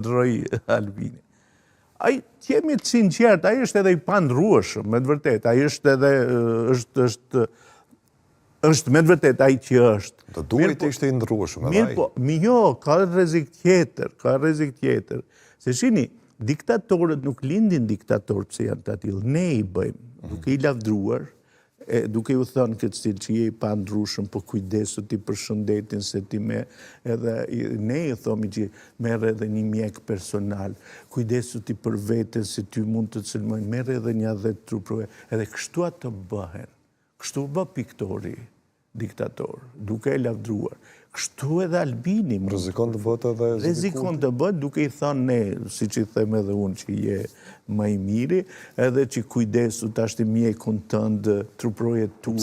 Droi Albini. Ai jemi të sinqert, ai është edhe i pandrueshëm, me të vërtetë, ai është edhe është me të vërtetë ai që është. Do duhet të ishte i ndrueshëm edhe ai. Mirë po, jo, ka rrezik tjetër, Se shihni, diktatorët nuk lindin diktatorë pse janë të tillë. Ne i bëjmë, duke i lavdruar, duke ju thënë këtë stil që je i pandrueshëm, po kujdesu ti për shëndetin se ti me, edhe ne i thomi që merr edhe një mjek personal, kujdesu ti për veten se ty mund të cëlmojnë, merr edhe një 10 truprove, edhe kështu ato bëhen. Kështu bë piktori, diktator, duke e lavdruar. Kështu edhe Albini. Rrezikon të bëhet edhe Rrezikon të bëhet duke i thënë ne, siç i them edhe unë që je më i miri, edhe që kujdesu tash të mjekun tënd, truprojet tua.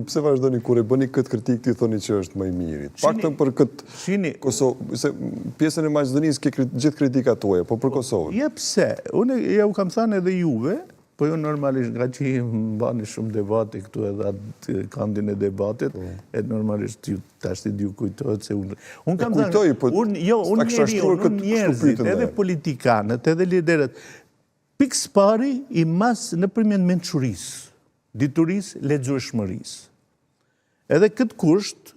Pse vazhdoni kur e bëni këtë kritik ti thoni që është më i miri? Paktën për këtë Kosovë, se pjesën e Maqedonisë ke gjithë kritikat tuaja, po për Kosovën. Ja pse? Unë ja u kam thënë edhe juve, po jo normalisht, nga që bani shumë debate këtu edhe atë kandin e debatet, e normalisht ju tash ju kujtohet se unë kam thënë, unë njerëzit, edhe politikanët, edhe liderët, pikë pari i mas nëpërmjet mençurisë, diturisë, lexueshmërisë. Edhe këtë kusht,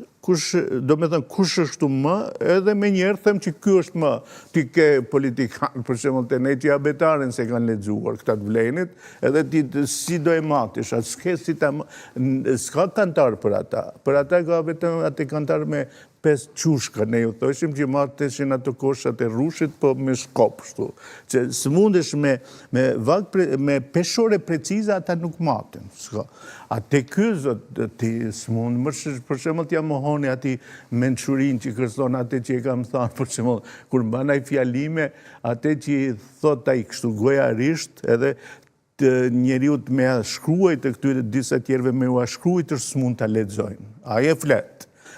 do me thënë, kush është këtu më, edhe me njerë them që ky është më, ti ke politikanë, për shembull të ne që abetaren se kanë lexuar këta të vlenit, edhe ti si do e matish, s'ka kantar për ata ka vetëm atë kantar me 5 qushka, ne ju thoshim që mateshin ato koshat e rrushit, po me shkop, shtu. Që s'mundesh me peshore preciza, ata nuk maten. A te ky, ti s'mund, për shembull t'ja mohoni ati mençurin që kërson atë që e kam thënë, për shembull, kur mbanaj fjalime, atë që i thot ai kështu gojarisht, edhe të njeriut me shkruaj të këtyre disa tjerëve me u shkruajtër s'mund ta lexojnë. Ai e flet.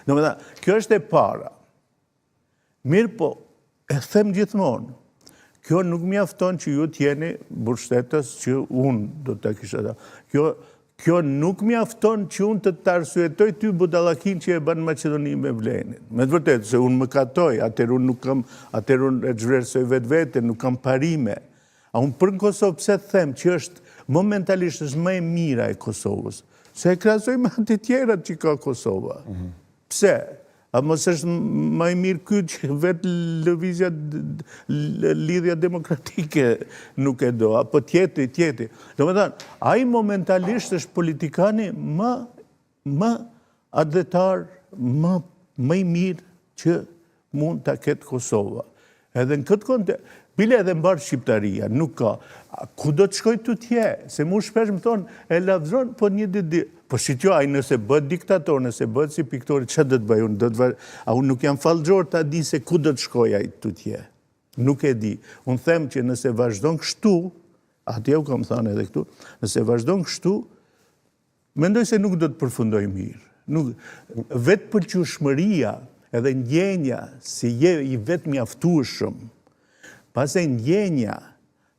Kjo është e para. Mirë po, e them gjithmonë, kjo nuk mjafton që ju t'jeni mbështetës që unë do të kisha ta. Kjo nuk mjafton që unë të arsyetoj ty budallakin që e bën Maqedoni me Vlenin. Me të vërtetë, se unë më katoj, atëherë unë e zhvlerësoj vetvete, nuk kam parime. A unë për në Kosovë pse them që është momentalisht është më e mira e Kosovës, se e krahasoj me atë tjerat që ka Kosova. Pse? A mos është më i mirë ky që vetë lëvizja lidhja demokratike nuk e do, apo tjetri. Do me thënë, ai momentalisht është politikani më adhetar, më i mirë që mund ta ketë Kosova. Edhe në këtë kontekst, bile edhe mbar Shqiptaria, nuk ka. Ku do të shkoj të tje? Se mu shpesh më thonë, e lavdron, po një ditë. Po shqitjo, ai nëse bëhet diktator, nëse bëhet si piktori, që do të bëj unë? A unë nuk jam fallxor ta di se ku do të shkoj ai të tje. Nuk e di. Unë them që nëse vazhdon kështu, atje u kam thënë edhe këtu, nëse vazhdon kështu, mendoj se nuk do të përfundoj mirë. Vetë pëlqyeshmëria edhe ndjenja se je i vetë mjaftueshëm, pas e ndjenja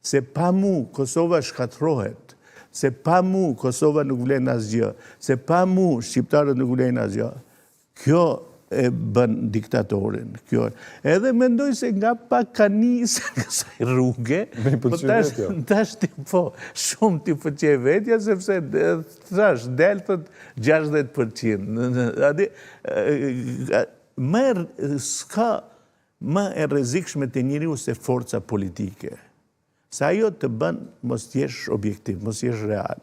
se pa mu Kosova shkatërrohet, se pa mu Kosova nuk vlen asgjë, se pa mu shqiptarët nuk vlen asgjë, kjo e bën diktatorin. Edhe mendoj se nga pak ka nisë kësaj rruge, tash shumë ti pëlqej vetja, sepse thash, del thot 60%. S'ka më e rrezikshme të njeriu se forca politike. Sa ajo të bën mos t'jesh objektiv, mos jesh real.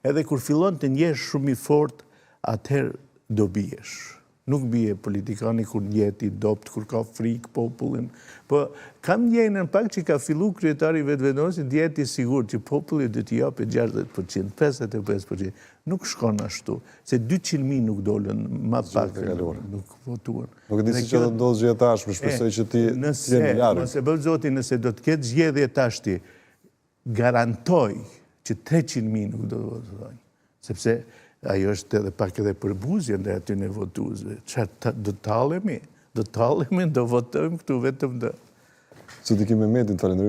Edhe kur fillon të njesh shumë i fort, atëherë do biesh. Nuk bie politikani kur njet i dopt, kur ka frikë popullin. Po kam ndjenjën pak që ka fillu kryetari vetëvendosi djeti sigur që populli do t'i japë 60%, 55%. Nuk shkon ashtu, se 200.000 nuk dolën, ma pak nuk votuan. Nuk e di si që do ndodhë zgjedhja tashmë, shpresoj që ti jeni larg. Nëse bëllë zoti, nëse do të ketë zgjedhje tashti, garantoj që 300.000 nuk do të votojnë. Sepse ajo është edhe pak edhe përbuzje ndaj atyre votuesve. Çfarë do tallemi? Do votojmë këtu vetëm dhe. Sot i kemi Mehmetin, falenderoj.